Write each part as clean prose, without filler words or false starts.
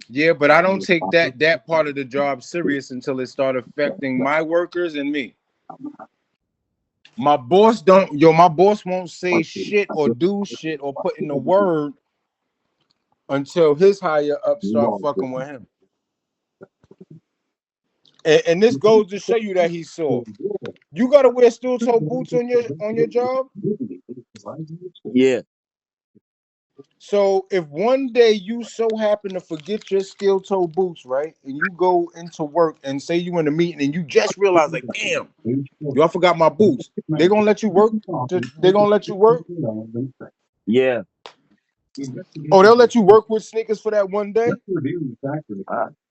Yeah, but I don't take that part of the job serious until it start affecting my workers and me. My boss won't say shit or do shit or put in the word until his higher up start fucking with him. And this goes to show you that he's soft. You gotta wear steel toe boots on your job. Yeah. So if one day you so happen to forget your steel toe boots, right, and you go into work and say you in a meeting and you just realize like, damn, yo, I forgot my boots. They gonna let you work. They gonna let you work. Yeah. Oh, they'll let you work with sneakers for that one day.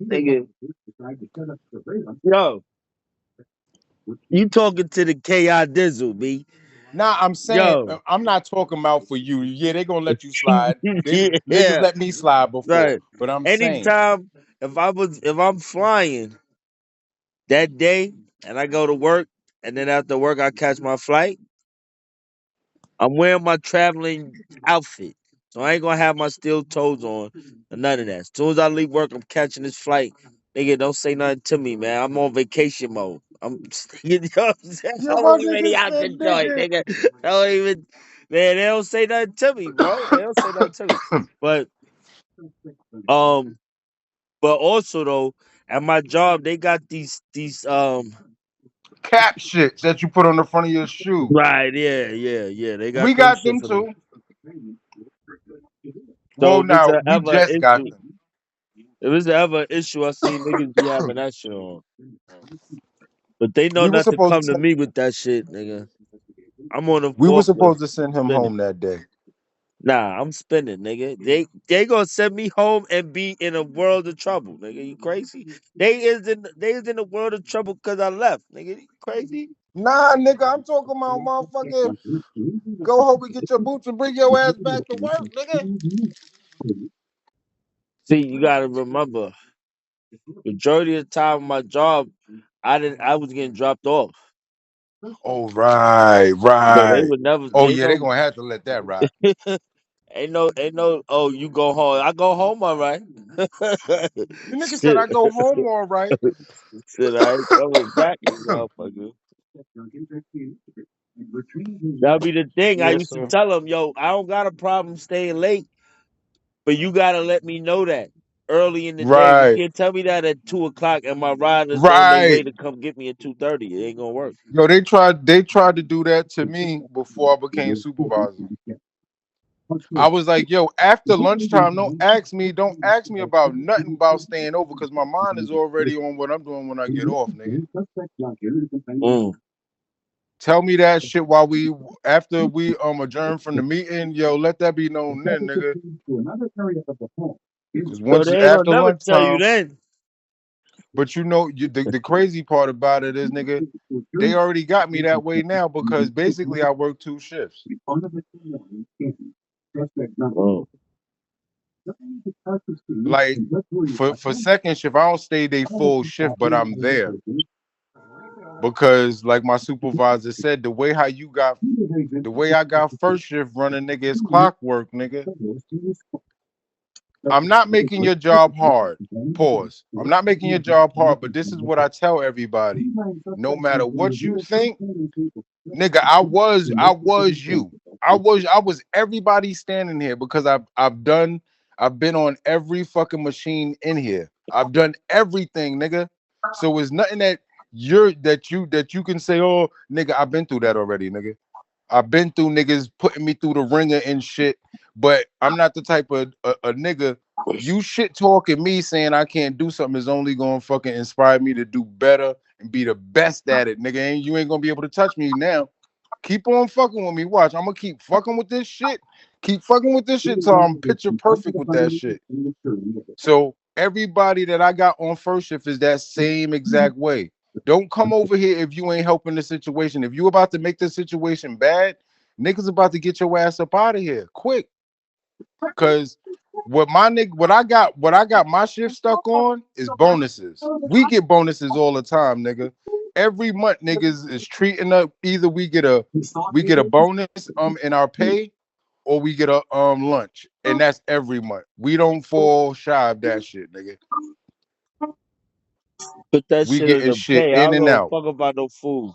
Nigga, yo, you talking to the KI Dizzle, B. Nah, I'm saying Yo. I'm not talking about for you. Yeah, they gonna let you slide. They niggas Yeah. let me slide before, Right. but I'm saying Anytime if I'm flying that day and I go to work and then after work I catch my flight, I'm wearing my traveling outfit. So I ain't gonna have my steel toes on or none of that. As soon as I leave work, I'm catching this flight. Nigga, don't say nothing to me, man. I'm on vacation mode. You know what I'm saying? yeah, I'm my already nigga out the said, joint, nigga. nigga. Don't even, man, they don't say nothing to me, bro. They don't say nothing to me. But, um, but also though, at my job, they got these. Cap shits that you put on the front of your shoe. Right, yeah. They We got them got shit them for them. too. So Well, if it's now a we ever just got issue, them. if it's ever an issue, I see niggas be having that shit on. But they know We were not to supposed come to to. me with that shit, nigga. I'm on a We were forklift supposed to send him spinning. home that day. Nah, I'm spinning, nigga. They gonna send me home and be in a world of trouble, nigga. You crazy? They is in a world of trouble because I left, nigga. You crazy? Nah, nigga, I'm talking about motherfucker. Go home and get your boots and bring your ass back to work, nigga. See, you gotta remember, majority of the time on my job, I was getting dropped off. Oh, right, So they right. would never Oh, they yeah, they know gonna have to let that ride. ain't no oh you go home. I go home all right. The nigga said Shit. I go home all right. Shit, I ain't coming back, you motherfucker. That'll be the thing. I Yes, used to sir. tell them, yo, I don't got a problem staying late, but you gotta let me know that early in the day. You Right, can't tell me that at 2 o'clock and my riders on their way right. to come get me at 2:30. It ain't gonna work. Yo, they tried to do that to me before I became supervisor. I was like, yo, after lunchtime, don't ask me about nothing about staying over because my mind is already on what I'm doing when I get off, nigga. Mm. Tell me that shit while we after we adjourn from the meeting, yo, let that be known then, nigga. Cause So once they ain't gonna after never tell you lunchtime, then. but the crazy part about it is, nigga, they already got me that way now because basically I work two shifts. Mm. Like for second shift, I don't stay they full shift, but I'm there because like my supervisor said, the way I got first shift running, nigga, is clockwork, nigga. I'm not making your job hard. Pause. I'm not making your job hard, but this is what I tell everybody. No matter what you think, nigga, I was you. I was everybody standing here because I've been on every fucking machine in here. I've done everything, nigga. So it's nothing that you can say, oh, nigga, I've been through that already, nigga. I've been through niggas putting me through the ringer and shit, but I'm not the type of a nigga. You shit talking me saying I can't do something is only gonna fucking inspire me to do better and be the best at it, nigga. And you ain't gonna be able to touch me now. Keep on fucking with me. Watch, I'm gonna keep fucking with this shit. Keep fucking with this shit till I'm picture perfect with that shit. So everybody that I got on first shift is that same exact way. Don't come over here if you ain't helping the situation. If you about to make the situation bad, niggas about to get your ass up out of here quick. Cause what I got my shift stuck on is bonuses. We get bonuses all the time, nigga. Every month niggas is treating up either we get a bonus in our pay or we get a lunch, and that's every month. We don't fall shy of that shit, nigga. Put that We shit in getting the shit pay. I in don't and give a out. fuck about no food.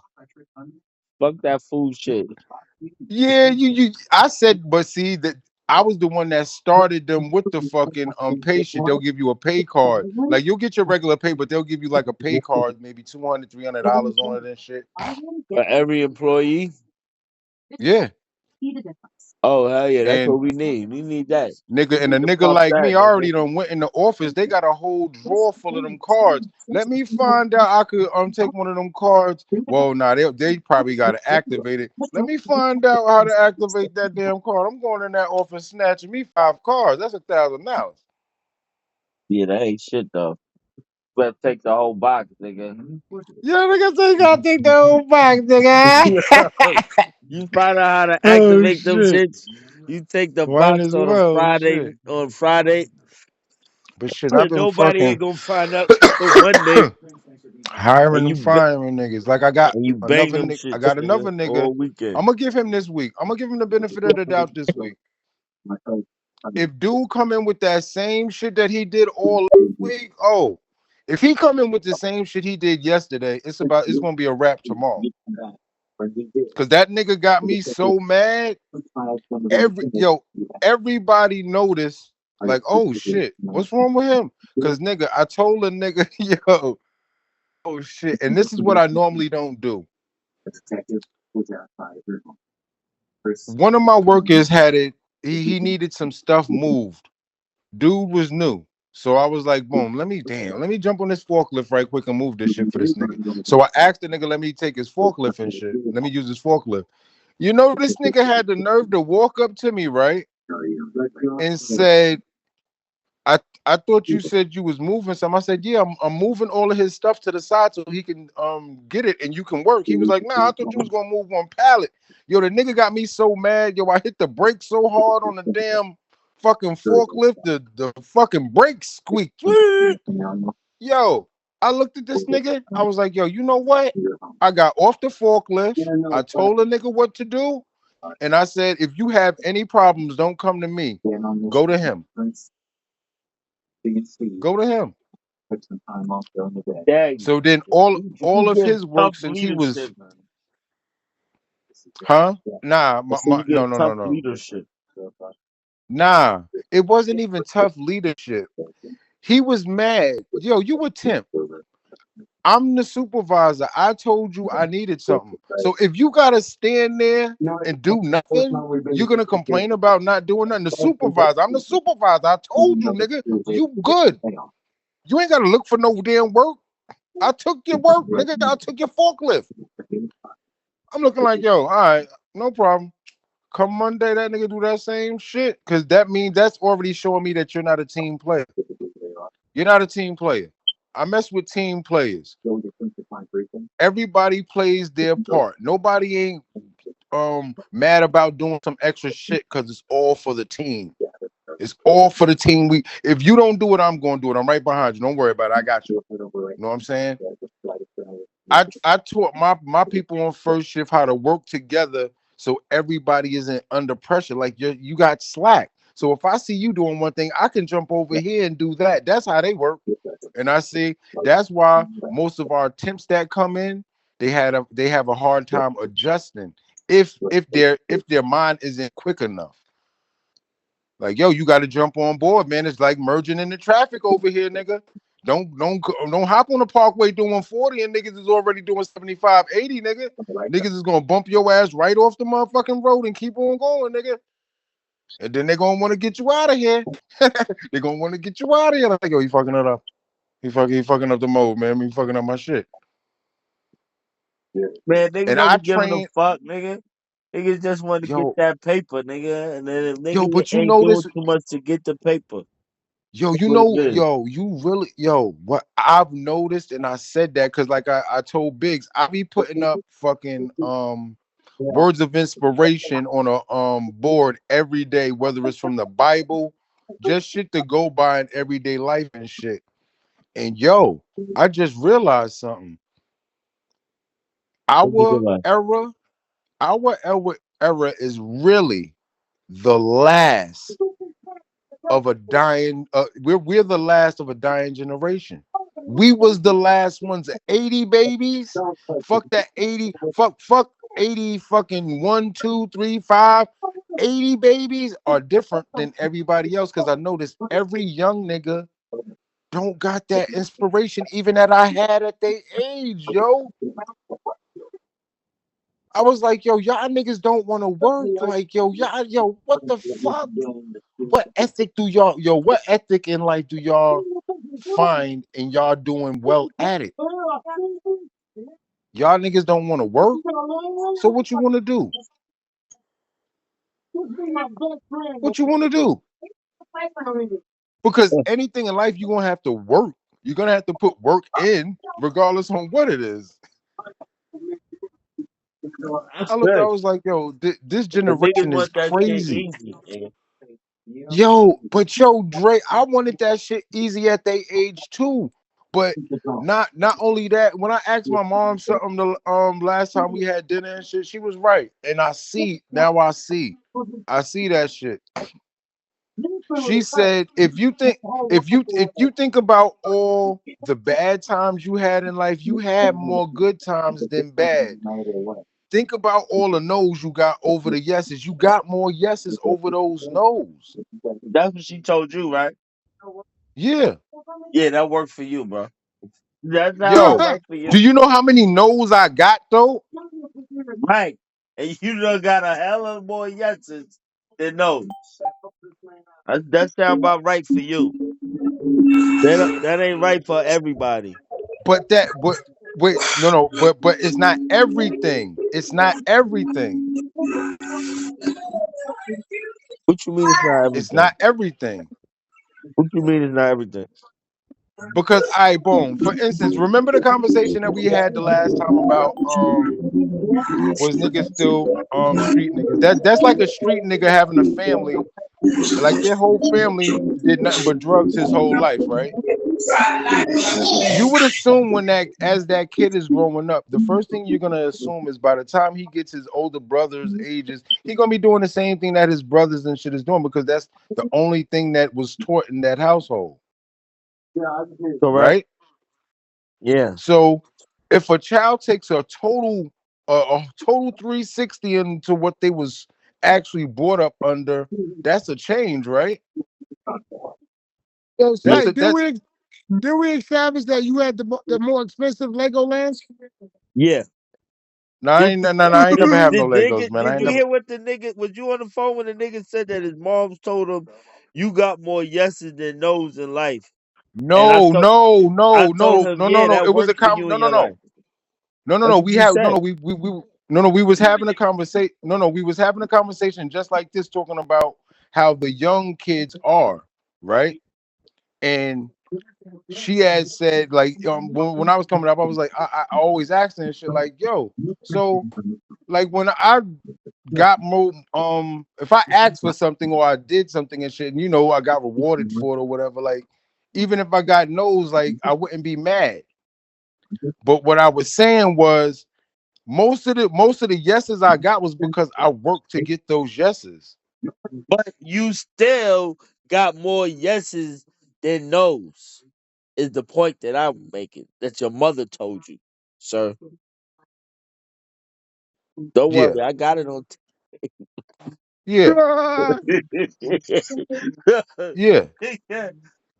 Fuck that food shit. Yeah, you. I said, but see that I was the one that started them with the fucking patient. They'll give you a pay card. Like you'll get your regular pay, but they'll give you like a pay card, maybe $200, $300 on it and shit. For every employee. Yeah, Oh hell yeah, that's what and we need. We need that. nigga, We and a need to nigga pump like that, me, I nigga. already done went in the office. They got a whole drawer full of them cards. Let me find out I could take one of them cards. Well, nah, they probably got to activate it. Let me find out how to activate that damn card. I'm going in that office snatching me 5 cards. That's $1,000. Yeah, that ain't shit though. Better take the whole box, nigga. Yeah, nigga, so you gotta take the whole box, nigga. You find out how to Oh activate them shit. shits. You take the Might box as on a well, Friday. shit. On Friday, But shit, I've been nobody fucking ain't gonna find out till Monday, hiring and and firing niggas. Like I got bang another them nigga. I shits, got nigga, another nigga. all weekend. I'm gonna give him this week. I'm gonna give him the benefit of the doubt this week. If dude come in with that same shit that he did all week, oh, if he come in with the same shit he did yesterday, it's gonna be a wrap tomorrow. Cause that nigga got me so mad. Everybody noticed, like, oh shit, what's wrong with him? Cause nigga, I told a nigga, yo, oh shit, and this is what I normally don't do. One of my workers had it, he needed some stuff moved. Dude was new. So I was like, boom, let me jump on this forklift right quick and move this shit for this nigga. So I asked the nigga, let me take his forklift and shit. Let me use his forklift. You know, this nigga had the nerve to walk up to me, right? And said, I thought you said you was moving some. I said, yeah, I'm moving all of his stuff to the side so he can get it and you can work. He was like, nah, I thought you was gonna move one pallet. Yo, the nigga got me so mad. Yo, I hit the brake so hard on the damn fucking forklift, the fucking brakes squeaked. Yo, I looked at this nigga. I was like, yo, you know what? I got off the forklift. I told the nigga what to do. And I said, if you have any problems, don't come to me. Go to him. Go to him. Dang. So then You all of give his tough work since he was, leadership. huh? Nah, So you no, give no, tough no, no. leadership. Nah, it wasn't even tough leadership. He was mad. Yo, you a temp. I'm the supervisor. I told you I needed something. So if you gotta stand there and do nothing, you're gonna complain about not doing nothing. The supervisor, I'm the supervisor. I told you, nigga, you good. You ain't gotta look for no damn work. I took your work, nigga. I took your forklift. I'm looking like, yo, all right, no problem. Come Monday, that nigga do that same shit. Cause that means that's already showing me that you're not a team player. You're not a team player. I mess with team players. Everybody plays their part. Nobody ain't mad about doing some extra shit because it's all for the team. It's all for the team. If you don't do it, I'm gonna do it. I'm right behind you. Don't worry about it. I got you. You know what I'm saying? I taught my people on first shift how to work together so everybody isn't under pressure. Like you got slack. So if I see you doing one thing, I can jump over here and do that. That's how they work. And I see that's why most of our temps that come in, they have a hard time adjusting if their mind isn't quick enough. Like, yo, you got to jump on board, man. It's like merging in the traffic over here, nigga. Don't hop on the parkway doing 40 and niggas is already doing 75, 80, nigga. Niggas is gonna bump your ass right off the motherfucking road and keep on going, nigga. And then they're gonna want to get you out of here. They're gonna want to get you out of here. Like, yo, he fucking it up. He fucking up the mode, man. He fucking up my shit. Man, niggas And I ain't giving a train, fuck, nigga. Niggas just want to get yo, that paper, nigga. And then if niggas but you ain't know doing this. too much to get the paper, Yo, that's what it is. you really, what I've noticed, and I said that because like I told Biggs, I be putting up fucking words of inspiration on a board every day, whether it's from the Bible, just shit to go by in everyday life and shit. And yo, I just realized something. What you Our doing? era, our era is really the last of a dying. We're the last of a dying generation. We was the last ones. 80 babies. Fuck that 80. Fuck 80. Fucking 1, 2, 3, 5. 80 babies are different than everybody else because I noticed every young nigga don't got that inspiration even that I had at their age, yo. I was like, yo, y'all niggas don't want to work. Like, yo, what the fuck? What ethic do y'all, what ethic in life do y'all find and y'all doing well at it? Y'all niggas don't want to work. So what you want to do? What you want to do? Because anything in life you're gonna have to work. You're gonna have to put work in, regardless on what it is. That's I looked, I good. was like, yo, this The niggas generation is want that shit crazy. easy, nigga. Yo, but yo, Dre, I wanted that shit easy at their age too. But not only that, when I asked my mom something the last time we had dinner and shit, she was right. And I see now I see that shit. She said, if you think about all the bad times you had in life, you had more good times than bad. Think about all the no's you got over the yeses. You got more yeses over those no's. That's what she told you, right? Yeah. Yeah, that worked for you, bro. That's how that Yo, worked for you. do you know how many no's I got though? Right. And you done got a hell of more yeses than no's. That sound about right for you. That ain't right for everybody. But wait, no, but it's not everything. It's not everything. What you mean it's not It's everything? not everything. What you mean it's not everything? Because I boom. For instance, remember the conversation that we had the last time about was niggas still street niggas. That's like a street nigga having a family, like their whole family did nothing but drugs his whole life, right? You would assume when that as that kid is growing up, the first thing you're gonna assume is by the time he gets his older brother's ages, he gonna be doing the same thing that his brothers and shit is doing because that's the only thing that was taught in that household, Correct? right? Yeah. So if a child takes a total 360 into what they was actually brought up under, that's a change, right? So, Yeah. That's say, a that's did we establish that you had the more expensive Legolands? Yeah. no, I The, ain't, no, no, I ain't the, never have the no Legos, nigga, man. I did ain't you never. hear what the nigga, was you on the phone when the nigga said that his moms told him, you got more yeses than nos in life? And No, no, I no, told no, him, no, no, yeah, no. that It was a worked for you no, in no, your no, life. no, no, That's no. what We you have no, said. no. We no, no. We was having a conversation. No, no. We was having a conversation just like this, talking about how the young kids are, right? And she had said like when I was coming up, I was like I always asked her and shit like, yo, so like when I got more if I asked for something or I did something and shit, and I got rewarded for it or whatever, like even if I got no's, like I wouldn't be mad. But what I was saying was most of the yeses I got was because I worked to get those yeses. But you still got more yeses than nos, is the point that I'm making, that your mother told you, sir. Don't Yeah, worry, I got it on yeah, yeah. yeah.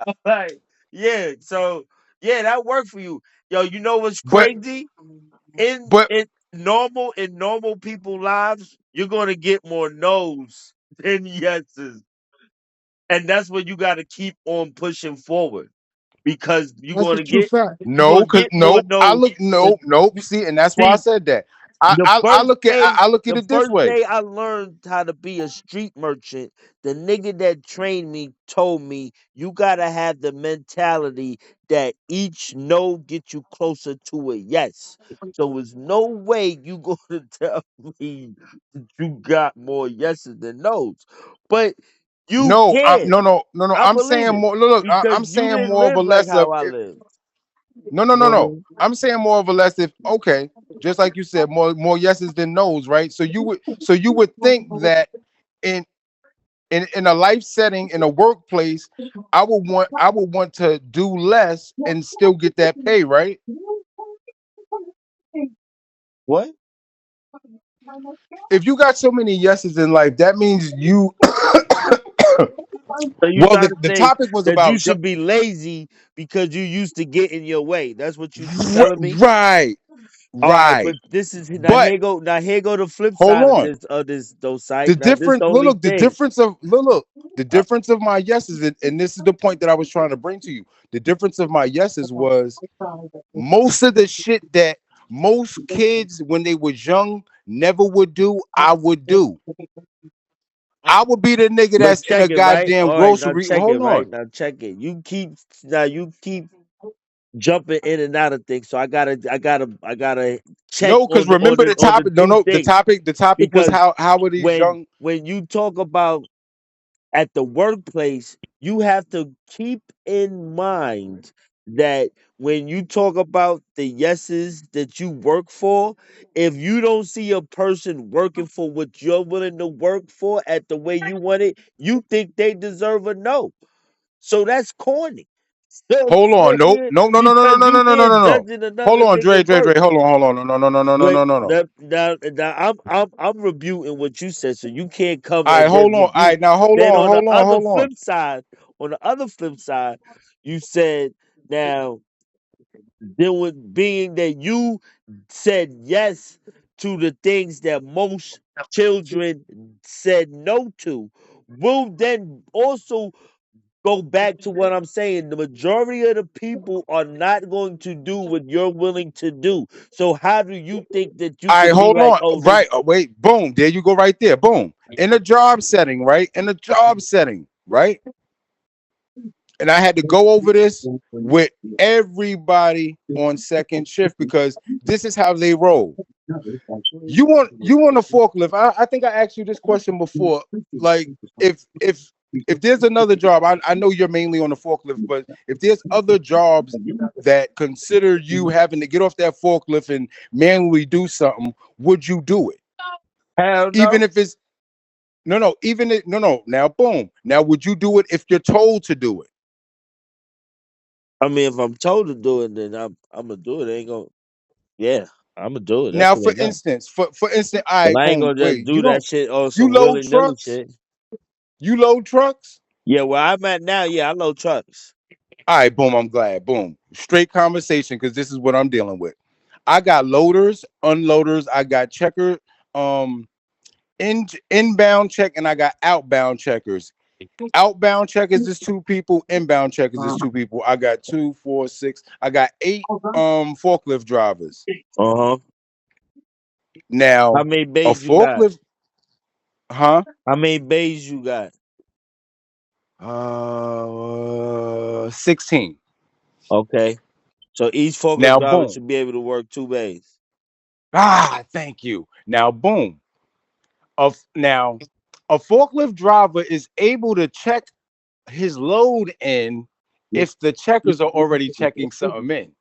I'm like, yeah, so yeah, that worked for you. Yo, you know what's But crazy? In but normal people lives, you're gonna get more no's than yeses. And that's what you gotta keep on pushing forward. Because That's a true fact. you're no, gonna cause get more nope. I no's. look nope, nope. See, and that's why I See, said that. the first day, I look at the it this first way. day I learned how to be a street merchant, the nigga that trained me told me you gotta have the mentality that each no gets you closer to a yes. So there's no way you gonna tell me that you got more yeses than no's. But you No, can. no. I I'm believe saying it. more. Look, Because I'm you saying didn't more of a live like less of. how I live. No, no, You know no, what I no. mean? I'm saying more of a less if okay, just like you said, more yeses than nos, right? So you would think that in in a life setting in a workplace, I would want to do less and still get that pay, right? What? If you got so many yeses in life, that means you So you well trying to the say topic was that you about should be lazy because you used to get in your way? That's what you telling me? right, All right, right. but this is But now here go the flip hold side of on. this those site. The Now this difference the look, only look the thing. difference of the difference of my yeses, and this is the point that I was trying to bring to you. The difference of my yeses was most of the shit that most kids when they was young never would do, I would do. I would be the nigga But that's in a check it, right? goddamn All right, now grocery. check it, Hold right? on. Now check it. You keep jumping in and out of things. So I gotta check No, because remember the on the topic. No, two no, the things. topic. The topic was Because how are these when young? you talk about at the workplace, you have to keep in mind that when you talk about the yeses that you work for, if you don't see a person working for what you're willing to work for at the way you want it, you think they deserve a no. So that's corny. So Hold on. Nope. No. No. No. No. No. because No. you No. No. No. can't No. No. judge another Hold on, Dre. nigga Dre. work. Dre. Hold on. Hold on. No. No. No. No. No. When No. No. No. now I'm rebuting what you said, so you can't come All right. and then Hold on. All refute. right. Now hold Then on. Hold on. Hold on. on the other flip side, you said now there would being that you said yes to the things that most children said no to, will then also go back to what I'm saying. The majority of the people are not going to do what you're willing to do. So how do you think that you All right. can be Hold like, on. oh, this? Right. Wait. Boom. There you go. Right there. Boom. In a job setting. Right. In a job setting. Right. And I had to go over this with everybody on second shift because this is how they roll. You want a forklift. I think I asked you this question before. Like if there's another job, I know you're mainly on the forklift, but if there's other jobs that consider you having to get off that forklift and manually do something, would you do it? Hell Even no. if it's no, even if no. Now boom. Now would you do it if you're told to do it? I mean, if I'm told to do it, then I'm gonna do it. I ain't gonna. Yeah, I'm gonna do it. That's Now what for I know. instance, for instance, all But right, I ain't boom, gonna just wait, you do that don't shit on you some load willy nilly trucks? shit. You load trucks? Yeah, where I'm at now, yeah, I load trucks. All right, boom, I'm glad. Boom. Straight conversation because this is what I'm dealing with. I got loaders, unloaders, I got checker, um, inbound check, and I got outbound checkers. Outbound checkers is two people, inbound checkers is two people. I got two, four, six, I got eight forklift drivers. Uh huh. How Now many a bays you got? forklift, huh? How many bays you got? 16. Okay. So each forklift Now driver boom. should be able to work 2 bays. Thank you. Now boom. Now a forklift driver is able to check his load in if the checkers are already checking something in,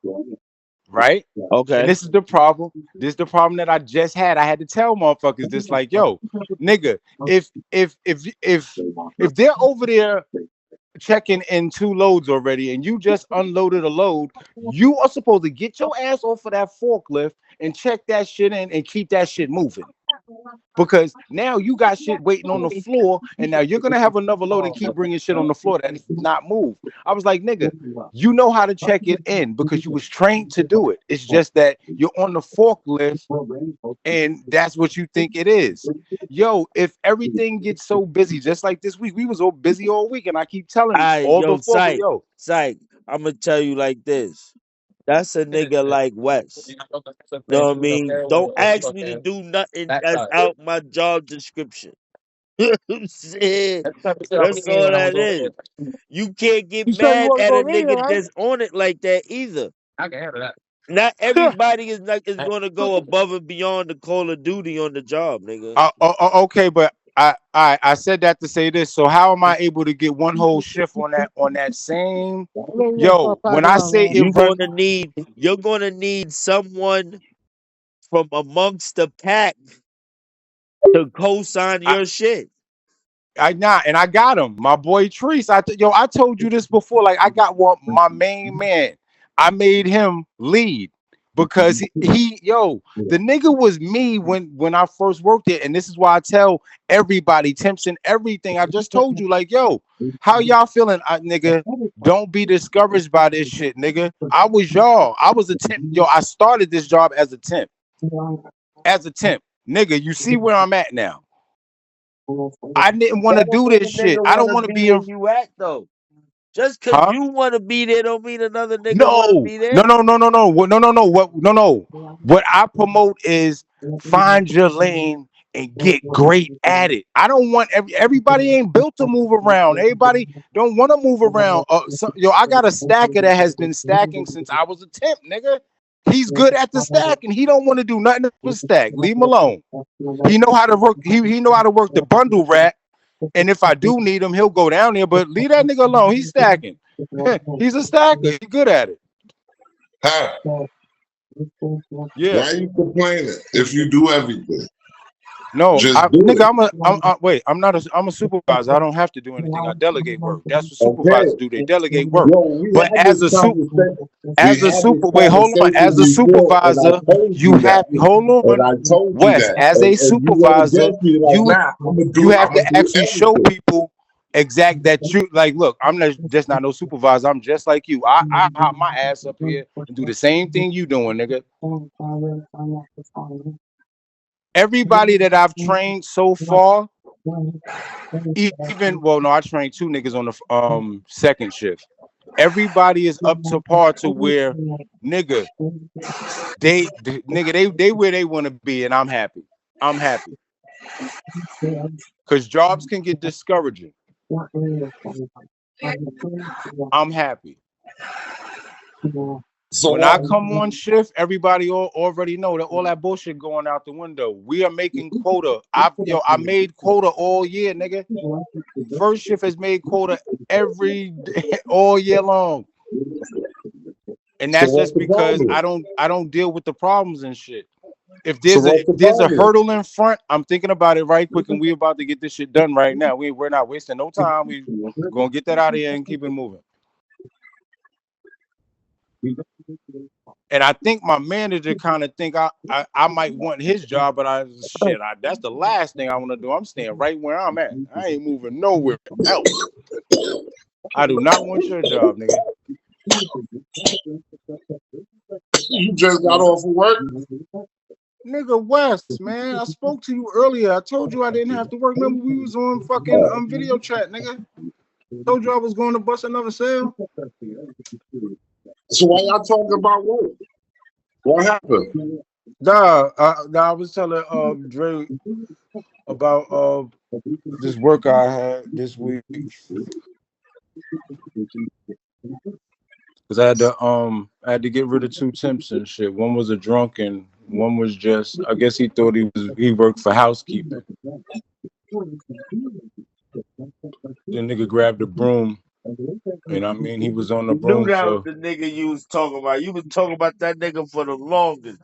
right? And Okay. this is the problem. This is the problem that I just had. I had to tell motherfuckers this, like, yo, nigga, if they're over there checking in two loads already and you just unloaded a load, you are supposed to get your ass off of that forklift and check that shit in and keep that shit moving. Because now you got shit waiting on the floor, and now you're gonna have another load and keep bringing shit on the floor that is not moved. I was like, nigga, you know how to check it in because you was trained to do it. It's just that you're on the forklift and that's what you think it is. Yo, if everything gets so busy, just like this week, we was all busy all week, and I keep telling I all the yo, forklift, yo, psych. I'm gonna tell you like this. That's a nigga like West. Know what I mean? Don't ask me to do nothing that's out my job description. I'm saying that's all that is. You can't get You sure you mad want to at go a in here, nigga right? that's on it like that either. Not everybody is gonna go above and beyond the Call of Duty on the job, nigga. okay, but I said that to say this. So how am I able to get one whole shift on that same? Maybe that's Yo, what when pocket I on, say man. it run, You're gonna need someone from amongst the pack to co-sign I, your shit. And I got him, my boy Treese. I told you this before. Like I got my main man. I made him lead because the nigga was me when I first worked it, and this is why I tell everybody, temps and everything. I just told you, like, yo, how y'all feeling, nigga? Don't be discouraged by this shit, nigga. I was y'all. I was a temp. Yo, I started this job as a temp. Nigga. You see where I'm at now. I didn't want to do this shit. I don't want to be where you at though. Just because you want to be there don't mean another nigga want to be there. No. What I promote is find your lane and get great at it. I don't want everybody ain't built to move around. Everybody don't want to move around. I got a stacker that has been stacking since I was a temp, nigga. He's good at the stack and he don't want to do nothing with stack. Leave him alone. He know how to work. He know how to work the bundle rack. And if I do need him, he'll go down there. But leave that nigga alone. He's stacking. He's a stacker. He's good at it. Yeah. Why are you complaining if you do everything? No, nigga, I'm a supervisor. I don't have to do anything. I delegate work. That's what supervisors do. They delegate work. But as a supervisor, you have Wes, as a supervisor, you have to actually show people exact that you like. Look, I'm just not no supervisor. I'm just like you. I hop my ass up here and do the same thing you doing, nigga. Everybody that I've trained so far, I trained 2 niggas on the second shift. Everybody is up to par to where nigga they where they want to be, and I'm happy. Because jobs can get discouraging. I'm happy. So when I come on shift, everybody already know that all that bullshit going out the window. We are making quota. I made quota all year, nigga. First shift has made quota every day, all year long. And that's just because I don't deal with the problems and shit. If there's a hurdle in front, I'm thinking about it right quick, and we about to get this shit done right now. We're not wasting no time. We gonna get that out of here and keep it moving. And I think my manager kind of think I might want his job, but that's the last thing I want to do. I'm staying right where I'm at. I ain't moving nowhere else. I do not want your job, nigga. You just got off of work? Nigga, West, man, I spoke to you earlier. I told you I didn't have to work. Remember we was on fucking video chat, nigga. Told you I was going to bust another sale. So why y'all talking about work? What happened? I was telling Dre about this work I had this week. Cause I had to get rid of 2 temps and shit. One was a drunk and one was just, I guess he thought he worked for housekeeping. The nigga grabbed a broom. And I mean, he was on the broom. Knew that was the nigga you was talking about. You was talking about that nigga for the longest.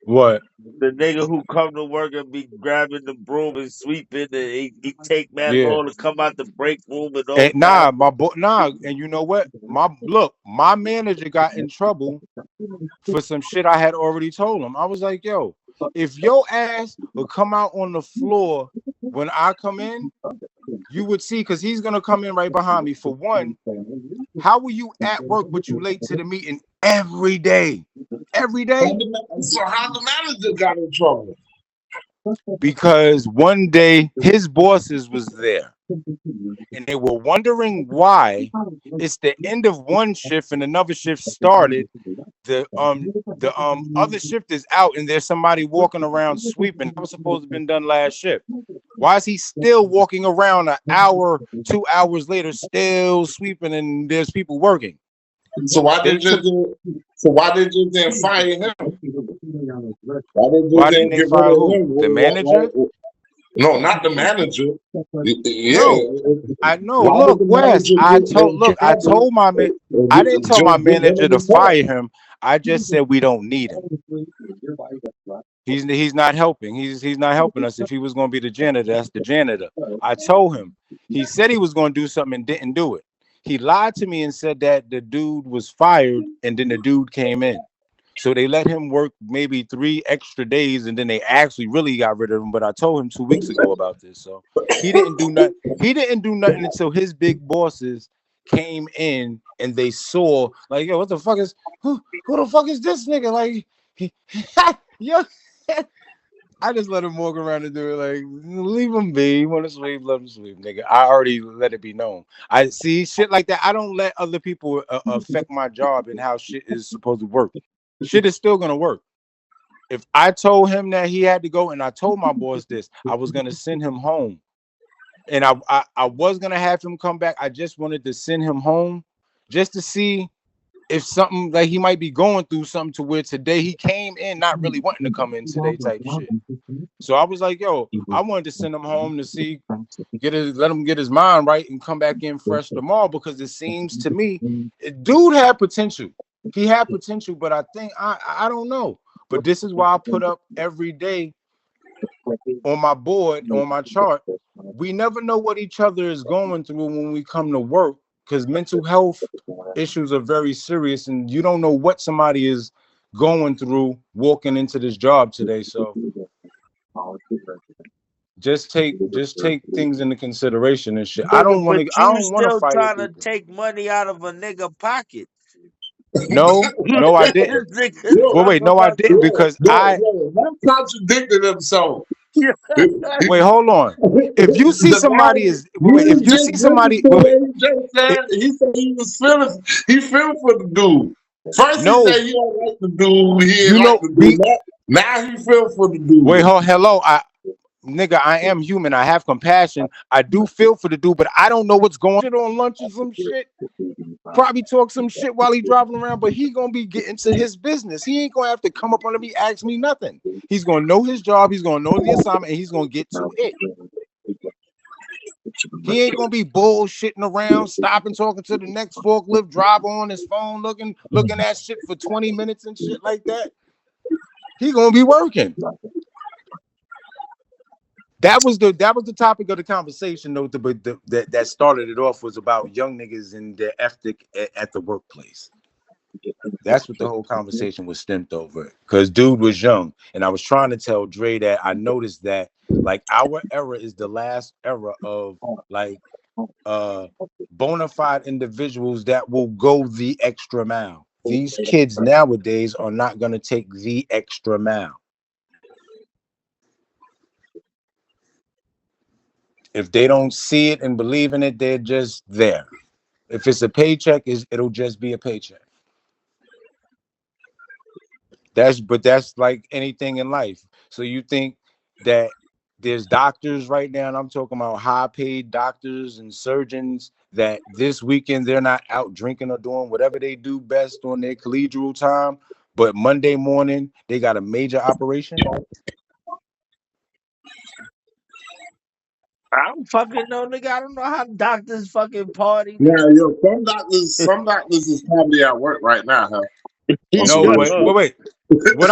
What? The nigga who come to work and be grabbing the broom and sweeping, and he take mad long to come out the break room and all. And you know what? My manager got in trouble for some shit I had already told him. I was like, yo, if your ass would come out on the floor when I come in, you would see, because he's gonna come in right behind me. For one, how were you at work but you late to the meeting every day? Every day? So how the manager got in trouble? Because one day his bosses was there and they were wondering why it's the end of one shift and another shift started. The other shift is out and there's somebody walking around sweeping. That was supposed to have been done last shift. Why is he still walking around an hour, 2 hours later, still sweeping and there's people working? So why did you then fire him? Why didn't they fire who? The manager? No, not the manager. Yeah, no, I know. Look, Wes, I didn't tell my manager to fire him. I just said we don't need him. He's not helping. He's not helping us. If he was going to be the janitor, that's the janitor. I told him. He said he was going to do something and didn't do it. He lied to me and said that the dude was fired, and then the dude came in. So they let him work maybe 3 extra days, and then they actually really got rid of him. But I told him 2 weeks ago about this. So he didn't do nothing. He didn't do nothing until his big bosses came in and they saw, like, yo, what the fuck is who the fuck is this nigga? Like, yo, I just let him walk around and do it. Like, leave him be. You want to sleep, let him sleep, nigga. I already let it be known. I see shit like that. I don't let other people affect my job and how shit is supposed to work. Shit is still gonna work. If I told him that he had to go, and I told my boss this, I was gonna send him home, and I was gonna have him come back. I just wanted to send him home just to see if something, like, he might be going through something to where today he came in not really wanting to come in today type shit. So I was like, yo, I wanted to send him home to see, let him get his mind right and come back in fresh tomorrow, because it seems to me, dude had potential. He had potential, but I think I don't know. But this is why I put up every day on my board, on my chart. We never know what each other is going through when we come to work, because mental health issues are very serious, and you don't know what somebody is going through walking into this job today. So just take things into consideration and shit. I don't want to still fight trying to take money out of a nigga pocket. No, I didn't. Wait, no, I didn't, because I contradicted himself. Wait, hold on. If you see somebody he said he was feeling, he feel for the dude. First he said he don't like the dude, he didn't like the dude. Now he feel for the dude. Wait, hello, nigga, I am human. I have compassion. I do feel for the dude, but I don't know what's going on lunch or some shit. Probably talk some shit while he driving around, but he gonna be getting to his business. He ain't gonna have to come up on me, ask me nothing. He's gonna know his job. He's gonna know the assignment, and he's gonna get to it. He ain't gonna be bullshitting around, stopping, talking to the next forklift driver on his phone, looking at shit for 20 minutes and shit like that. He gonna be working. That was the topic of the conversation, though. That started it off was about young niggas and their ethic at the workplace. That's what the whole conversation was stemmed over. Because dude was young, and I was trying to tell Dre that I noticed that, like, our era is the last era of, like, bona fide individuals that will go the extra mile. These kids nowadays are not gonna take the extra mile. If they don't see it and believe in it, they're just there. If it's a paycheck, it'll just be a paycheck. That's like anything in life. So you think that there's doctors right now, and I'm talking about high-paid doctors and surgeons, that this weekend they're not out drinking or doing whatever they do best on their collegial time, but Monday morning they got a major operation? I don't fucking know, nigga. I don't know how doctors fucking party. Yeah, yo, some doctors is probably at work right now, huh? No, wait. What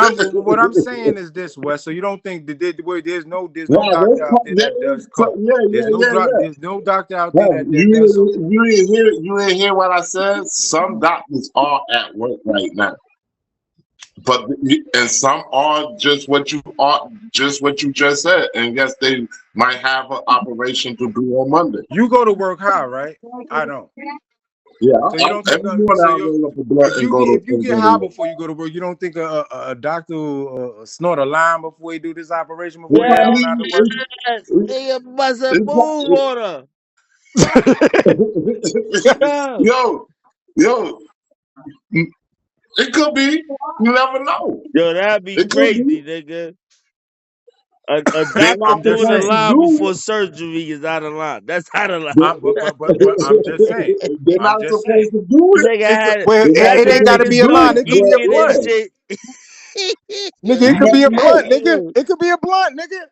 I'm saying is this, Wes. So you don't think there's no doctor out there that does coke? There's no doctor out there that does something. You ain't hear what I said? Some doctors are at work right now. But and some are just what you just said, and yes, they might have an operation to do on Monday. You go to work high, right? I don't. Yeah, so you don't think if you get high before you go to work, you don't think a doctor will snort a lime before he do this operation before he go out to work? Nigga must have moon water. Yo. It could be. You never know. Yo, that'd be crazy, nigga. A doctor doing a line before surgery is out of line. That's out of line. But I'm just saying. They're not supposed to do it. It ain't got to be a line. It could be a blunt. Nigga, it could be a blunt, nigga. It could be a blunt, nigga.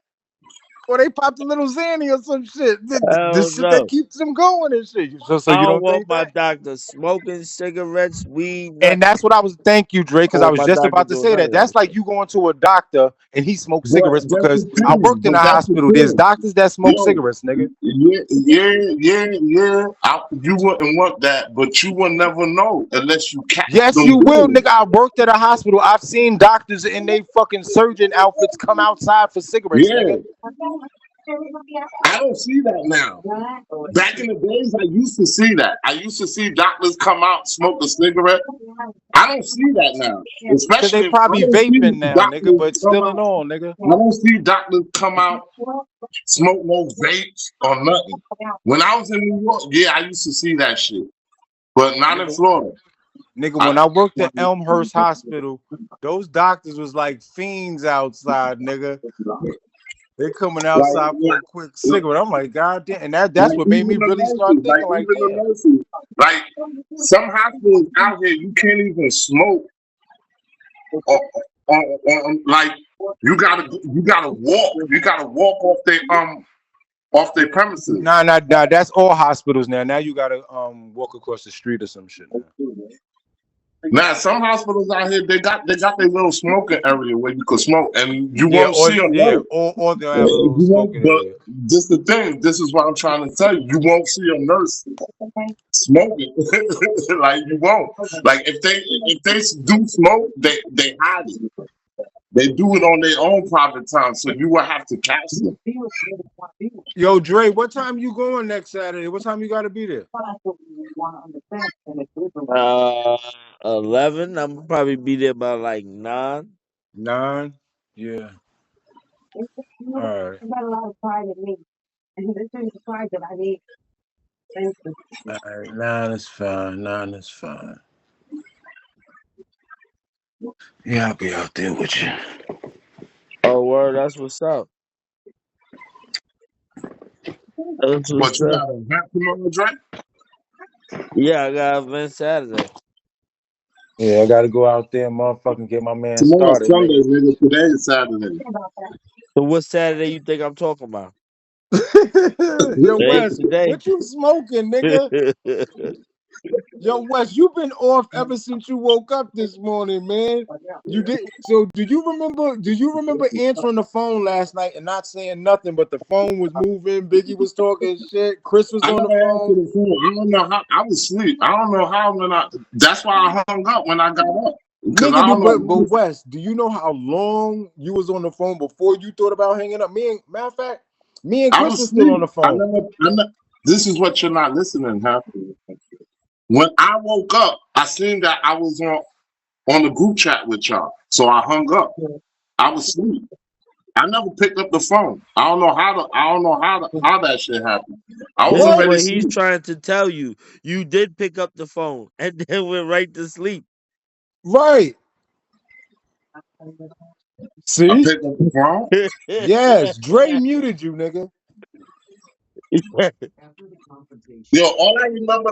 Or they popped a little Xanny or some shit. The Hell shit that no. keeps them going and shit. So I you don't don't want think my that? doctor smoking cigarettes, weed, And nothing. that's what I was. Thank you, Dre, I because I want was my just doctor about to doing say none that. of that That's like shit. you going to a doctor and he smokes But cigarettes that's because the I thing. worked in But a that's the hospital. There's thing. doctors that smoke Yo, cigarettes, nigga. yeah. You wouldn't want that, but you will never know unless you catch Yes, them you will, doing nigga. I worked at a hospital. I've seen doctors in they fucking surgeon outfits come outside for it. cigarettes, nigga. Yeah, I don't see that now. Back in the days, I used to see that. I used to see doctors come out, smoke a cigarette. I don't see that now. Cause they Especially, I probably don't see vaping now, nigga, doctors but come still in out. all, nigga. I don't see doctors come out, smoke no vapes or nothing. When I was in New York, yeah, I used to see that shit, but not in Nigga, Florida. when I worked at Elmhurst Hospital, those doctors was like fiends outside, nigga. They coming outside for a quick cigarette. I'm like, God damn. And that's Like what made me even the really start nurses, thinking, like, damn. like some hospitals out here, you can't even smoke. Like you gotta walk off their premises. Nah, that's all hospitals now. Now you gotta walk across the street or some shit now. Now some hospitals out here they got their little smoking area where you can smoke and you Yeah, won't see a nurse. or they'll have a little You won't, smoking but area. this the thing. This is what I'm trying to tell you. You won't see a nurse smoking. Like you won't. Like if they do smoke, they hide it. They do it on their own private time, so you will have to catch them. Yo, Dre, what time you going next Saturday? What time you gotta be there? 11. I'm gonna probably be there by like 9. 9? Yeah. All right. All right. 9 is fine. 9 is fine. Yeah, I'll be out there with you. Oh, word, that's what's up. That's But what's you up. got a event tomorrow, Dre? Yeah, I got an event Saturday. Yeah, I gotta go out there, motherfucking get my man Tomorrow's started, Sunday, nigga. nigga. Today is Saturday. So what Saturday you think I'm talking about? Yo, It ain't Wes, today. what you smoking, nigga? Yo, Wes, you been off ever since you woke up this morning, man. You did. So, do you remember answering the phone last night and not saying nothing, but the phone was moving, Biggie was talking shit, Chris was I on never the answered phone. the phone. I don't know how. I was asleep. I don't know how. That's why I hung up when I got up. Because I Nigga, don't but know. Wes, do you know how long you was on the phone before you thought about hanging up? Matter of fact, me and I Chris was was still on asleep. the phone. This is what you're not listening, huh? When I woke up, I seen that I was on the group chat with y'all. So I hung up. I was asleep. I never picked up the phone. I don't know how that shit happened. I was This is What? already what he's asleep. trying to tell you. You did pick up the phone and then went right to sleep. Right. I See? picked up the phone. Yes, Dre muted you, nigga. Yo, all I remember